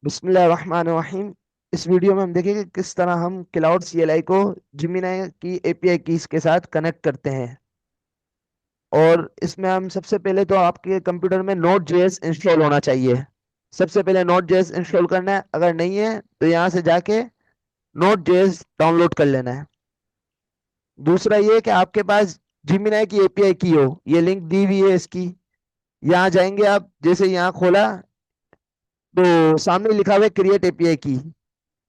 बिस्मिल्लाहिर्रहमानिर्रहीम। इस वीडियो में हम देखेंगे किस तरह हम क्लाउड सीएलआई को जिमिनाई की एपीआई कीज के साथ कनेक्ट करते हैं। और इसमें हम सबसे पहले तो आपके कंप्यूटर में नोड जेएस इंस्टॉल होना चाहिए। सबसे पहले नोड जेएस इंस्टॉल करना है, अगर नहीं है तो यहाँ से जाके नोड जेएस डाउनलोड कर लेना है। दूसरा ये कि आपके पास जिमिनाई की एपीआई की हो, ये लिंक दी हुई है इसकी। यहाँ जाएंगे आप, जैसे यहाँ खोला तो सामने लिखा हुआ है क्रिएट एपीआई की।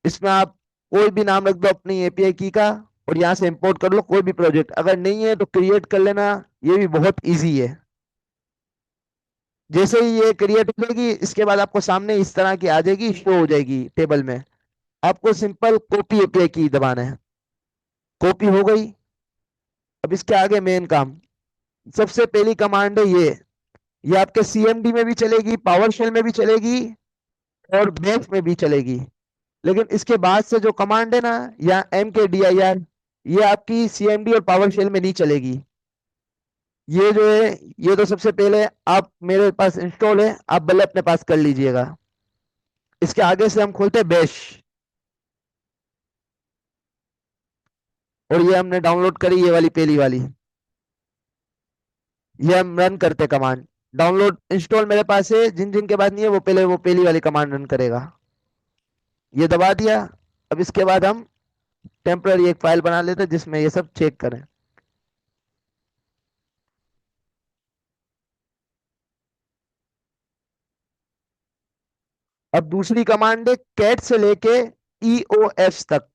इसमें आप कोई भी नाम रख दो अपनी एपीआई की का, और यहाँ से इंपोर्ट कर लो कोई भी प्रोजेक्ट। अगर नहीं है तो क्रिएट कर लेना, ये भी बहुत इजी है। जैसे ही ये क्रिएट हो जाएगी, इसके बाद आपको सामने इस तरह की आ जाएगी, शो हो जाएगी टेबल में। आपको सिंपल कॉपी एपीआई की दबाना है। कॉपी हो गई। अब इसके आगे मेन काम, सबसे पहली कमांड है ये आपके सीएमडी में भी चलेगी, पावर शेल में भी चलेगी, और बैश में भी चलेगी। लेकिन इसके बाद से जो कमांड है ना, या एम के डी आई आर, ये आपकी सीएमडी और पावर शेल में नहीं चलेगी। ये जो है, ये तो सबसे पहले आप, मेरे पास इंस्टॉल है, आप पहले अपने पास कर लीजिएगा। इसके आगे से हम खोलते हैं बैश, और ये हमने डाउनलोड करी, ये वाली पहली वाली। ये हम रन करते कमांड। डाउनलोड इंस्टॉल मेरे पास है, जिन जिन के पास नहीं है वो पहले वो पहली वाली कमांड रन करेगा। ये दबा दिया। अब इसके बाद हम टेम्पररी एक फाइल बना लेते हैं जिसमें ये सब चेक करें। अब दूसरी कमांड है कैट से लेके ईओएफ तक।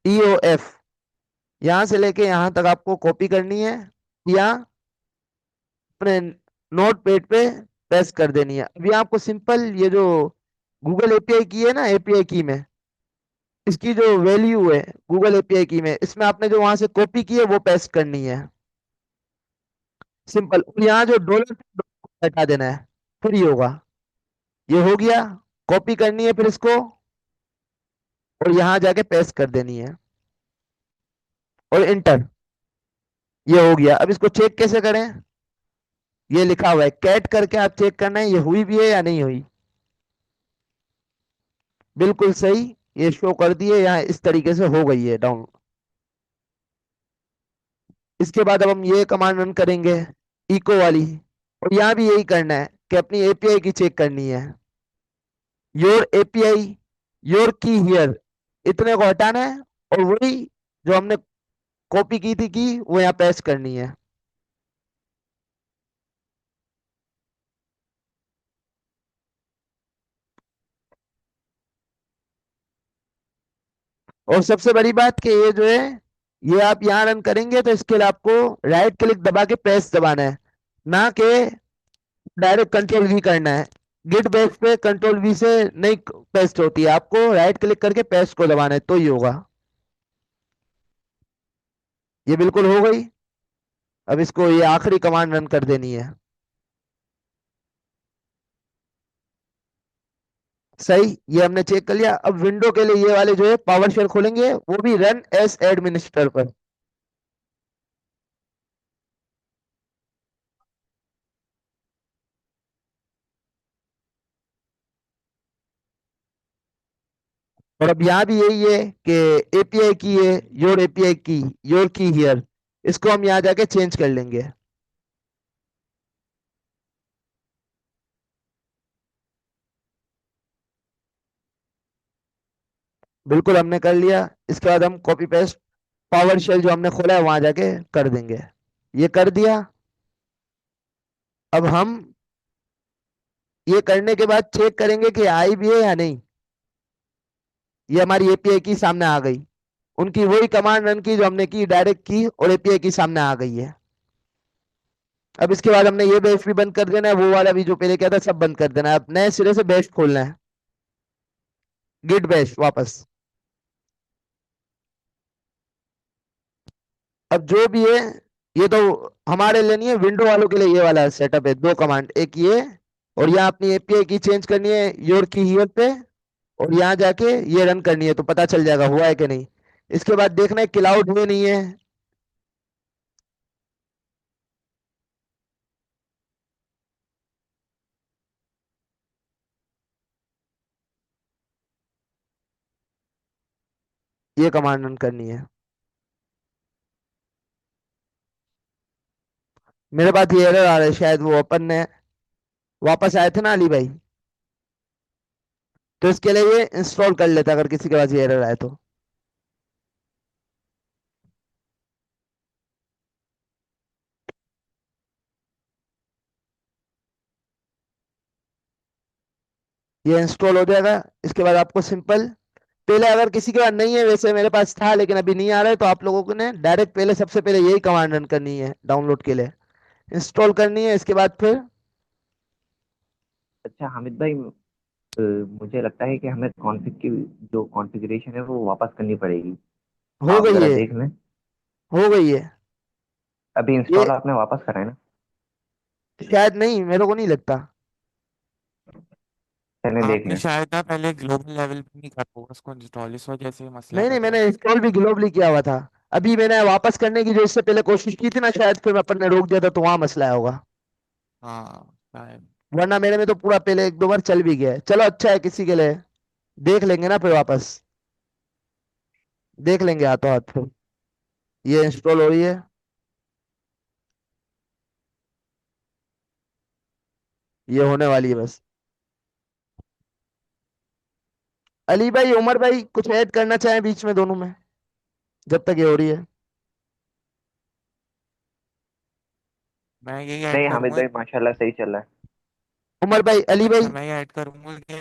ईओएफ, यहां से लेके यहां तक आपको कॉपी करनी है, या अपने नोट पैड पे पेस्ट कर देनी है। अभी आपको सिंपल ये जो गूगल एपीआई की है ना, एपीआई की में इसकी जो वैल्यू है, गूगल एपीआई की में इसमें आपने जो वहां से कॉपी की है वो पेस्ट करनी है। सिंपल। और यहाँ जो डॉलर हटा देना है, फिर ये होगा। ये हो गया। कॉपी करनी है फिर इसको, और यहाँ जाके पेस्ट कर देनी है, और इंटर। ये हो गया। अब इसको चेक कैसे करें? ये लिखा हुआ है कैट करके आप चेक करना है, ये हुई भी है या नहीं हुई। बिल्कुल सही। ये शो कर दिए, यहाँ इस तरीके से हो गई है डाउन। इसके बाद अब हम ये कमांड रन करेंगे, इको वाली। और यहाँ भी यही करना है कि अपनी एपीआई की चेक करनी है। योर एपीआई, योर की हियर, इतने को हटाना है, और वही जो हमने कॉपी की थी की, वो यहाँ पेस्ट करनी है। और सबसे बड़ी बात कि ये जो है, ये आप यहाँ रन करेंगे तो इसके लिए आपको राइट क्लिक दबा के पेस्ट दबाना है, ना कि डायरेक्ट कंट्रोल वी करना है। गिट बेस पे कंट्रोल वी से नहीं पेस्ट होती है, आपको राइट क्लिक करके पेस्ट को दबाना है तो ही होगा। ये बिल्कुल हो गई। अब इसको ये आखिरी कमांड रन कर देनी है। सही, ये हमने चेक कर लिया। अब विंडो के लिए ये वाले जो है पावर शेल खोलेंगे, वो भी रन एज एडमिनिस्ट्रेटर पर। और अब यहाँ भी यही है कि एपीआई की है, योर एपीआई की, योर की हियर, इसको हम यहाँ जाके चेंज कर लेंगे। बिल्कुल हमने कर लिया। इसके बाद हम कॉपी पेस्ट पावर शेल जो हमने खोला है वहां जाके कर देंगे। ये कर दिया। अब हम ये करने के बाद चेक करेंगे कि आई भी है या नहीं। ये हमारी एपीआई की सामने आ गई। उनकी वही कमांड रन की जो हमने की, डायरेक्ट की, और एपीआई की सामने आ गई है। अब इसके बाद हमने ये बैच भी बंद कर देना है, वो वाला भी जो पहले क्या था सब बंद कर देना है। अब नए सिरे से बैच खोलना है, गिट बैच वापस। अब जो भी है, ये तो हमारे लिए नहीं है, विंडो वालों के लिए ये वाला सेटअप है। दो कमांड, एक ये, और यहाँ अपनी एपीआई की चेंज करनी है योर की हियर पे, और यहाँ जाके ये रन करनी है तो पता चल जाएगा हुआ है कि नहीं। इसके बाद देखना है क्लाउड हुए नहीं है। ये कमांड रन करनी है। मेरे पास ये एरर आ रहा है, शायद वो अपन ने वापस आए थे ना अली भाई, तो इसके लिए ये इंस्टॉल कर लेता अगर किसी के पास ये एरर आए तो। ये इंस्टॉल हो जाएगा। इसके बाद आपको सिंपल, पहले अगर किसी के पास नहीं है, वैसे मेरे पास था लेकिन अभी नहीं आ रहा है, तो आप लोगों को ने डायरेक्ट पहले सबसे पहले यही कमांड रन करनी है डाउनलोड के लिए, इंस्टॉल करनी है। इसके बाद फिर अच्छा हामिद भाई, मुझे लगता है कि हमें कॉन्फ़िग की जो कॉन्फ़िगरेशन है वो वापस करनी पड़ेगी। हो आप गई जरा है, देख लें। हो गई है अभी ये। इंस्टॉल आपने वापस करा है ना? शायद नहीं, मेरे को नहीं लगता। पहले देख आपने लें। शायद ना पहले ग्लोबल लेवल पे नहीं कर होगा उसको इंस्टॉल, इस वजह से ये मसला नहीं नहीं, कर रहा मैंने है। इंस्टॉल भी ग्लोबली किया हुआ था। अभी मैंने वापस करने की जो इससे पहले कोशिश की थी ना, शायद फिर अपन ने रोक दिया था, तो वहां मसला आया होगा। हाँ शायद। वरना मेरे में तो पूरा पहले एक दो बार चल भी गया है। चलो अच्छा है, किसी के लिए देख लेंगे ना फिर वापस, देख लेंगे हाथों हाथ फिर। ये इंस्टॉल हो रही है, ये होने वाली है बस। अली भाई, उमर भाई, कुछ ऐड करना चाहें बीच में दोनों में, जब तक ये हो रही है? मैं यही ऐड नहीं हामिद करूंगा। भाई, माशाल्लाह सही चल रहा है। उमर भाई, अली अच्छा, भाई। मैं ये ऐड करूंगा कि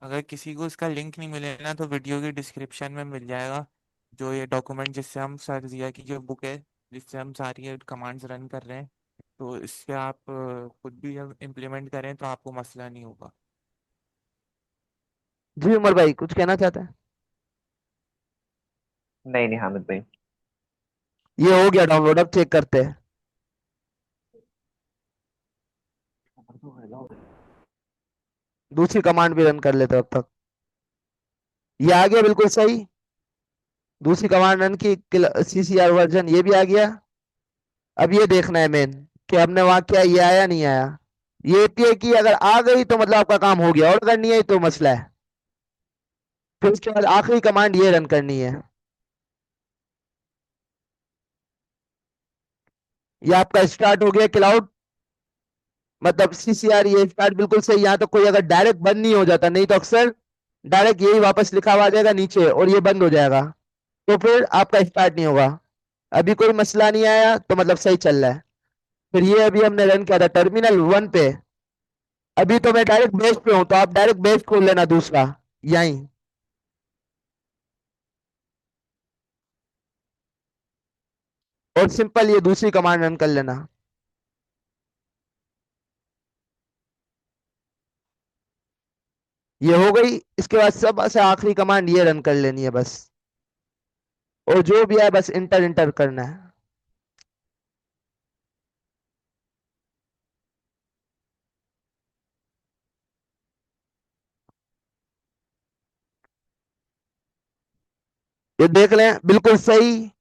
अगर किसी को इसका लिंक नहीं मिले ना, तो वीडियो की डिस्क्रिप्शन में मिल जाएगा जो ये डॉक्यूमेंट जिससे हम सर्जिया की जो बुक है, जिससे हम सारी कमांड्स रन कर रहे हैं, तो इससे आप खुद भी जब इम्प्लीमेंट करें तो आपको मसला नहीं होगा। जी उमर भाई, कुछ कहना चाहते हैं? नहीं नहीं हामिद भाई। ये हो गया डाउनलोड, अब चेक करते हैं। दूसरी कमांड भी रन कर लेते हैं अब तक। ये आ गया बिल्कुल सही। दूसरी कमांड रन की, CCR वर्जन ये भी आ गया। अब ये देखना है मेन, कि हमने वहां किया, ये आया नहीं आया। ये API की अगर आ गई तो मतलब आपका काम हो गया, और अगर नहीं आई तो मसला है। फिर उसके बाद आखिरी कमांड ये रन करनी है। ये आपका स्टार्ट हो गया क्लाउड, मतलब CCR, ये स्टार्ट बिल्कुल सही। यहाँ तो कोई अगर डायरेक्ट बंद नहीं हो जाता, नहीं तो अक्सर डायरेक्ट यही वापस लिखा हुआ आ जाएगा नीचे और ये बंद हो जाएगा, तो फिर आपका स्टार्ट नहीं होगा। अभी कोई मसला नहीं आया तो मतलब सही चल रहा है। फिर ये अभी हमने रन किया था टर्मिनल 1 पे। अभी तो मैं डायरेक्ट बेस पे हूँ, तो आप डायरेक्ट बेस खोल लेना दूसरा यहीं, और सिंपल ये दूसरी कमांड रन कर लेना। ये हो गई। इसके बाद सबसे आखिरी कमांड ये रन कर लेनी है बस, और जो भी है बस इंटर इंटर करना है। ये देख लें बिल्कुल सही,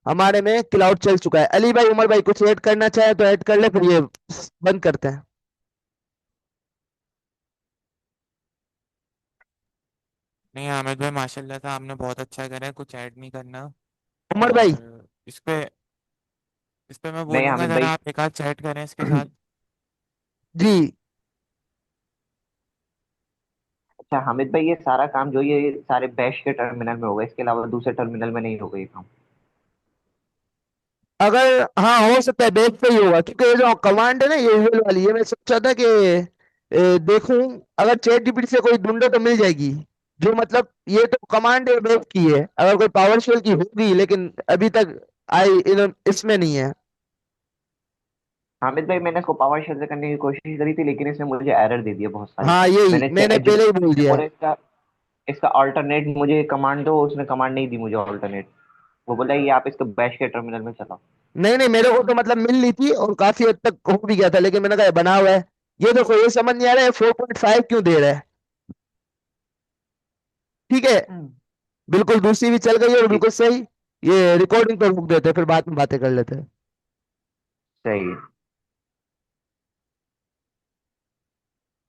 हमारे में क्लाउड चल चुका है। अली भाई, उमर भाई, कुछ ऐड करना चाहे तो ऐड कर ले, फिर ये बंद करते हैं। नहीं हामिद भाई, माशाल्लाह था, आपने बहुत अच्छा करा है, कुछ ऐड नहीं करना। उमर भाई। और इस पे मैं नहीं बोलूंगा हामिद जरा भाई। आप एक आध चैट करें इसके साथ। जी। अच्छा हामिद भाई, ये सारा काम जो ये सारे बैश के टर्मिनल में होगा, इसके अलावा दूसरे टर्मिनल में नहीं होगा ये काम? अगर हाँ, हो सकता है बेस पे ही होगा, क्योंकि ये जो कमांड है ना, ये यूजुअल वाली, ये मैं सोचा था कि देखूं अगर चैट जीपीटी से कोई ढूंढे तो मिल जाएगी। जो मतलब ये तो कमांड है बेस की है, अगर कोई पावर शेल की होगी, लेकिन अभी तक आई इसमें नहीं है। हामिद भाई, मैंने इसको पावर शेल से करने की कोशिश करी थी, लेकिन इसने मुझे एरर दे दिया बहुत सारी। हाँ, यही मैंने इससे मैंने एज पहले ही बोल दिया। बोला इसका इसका अल्टरनेट मुझे कमांड दो, उसने कमांड नहीं दी मुझे अल्टरनेट। वो बोला ये आप इसको बैश के टर्मिनल में चलाओ। नहीं नहीं, मेरे को तो मतलब मिल ली थी और काफी हद तक हो भी गया था, लेकिन मैंने कहा बना हुआ है। ये देखो, ये समझ नहीं आ रहा है 4.5 क्यों दे रहा है। ठीक है, बिल्कुल दूसरी भी चल गई है और ठीक। बिल्कुल सही। ये रिकॉर्डिंग पर रोक देते हैं, फिर बाद में बातें कर लेते हैं। सही है।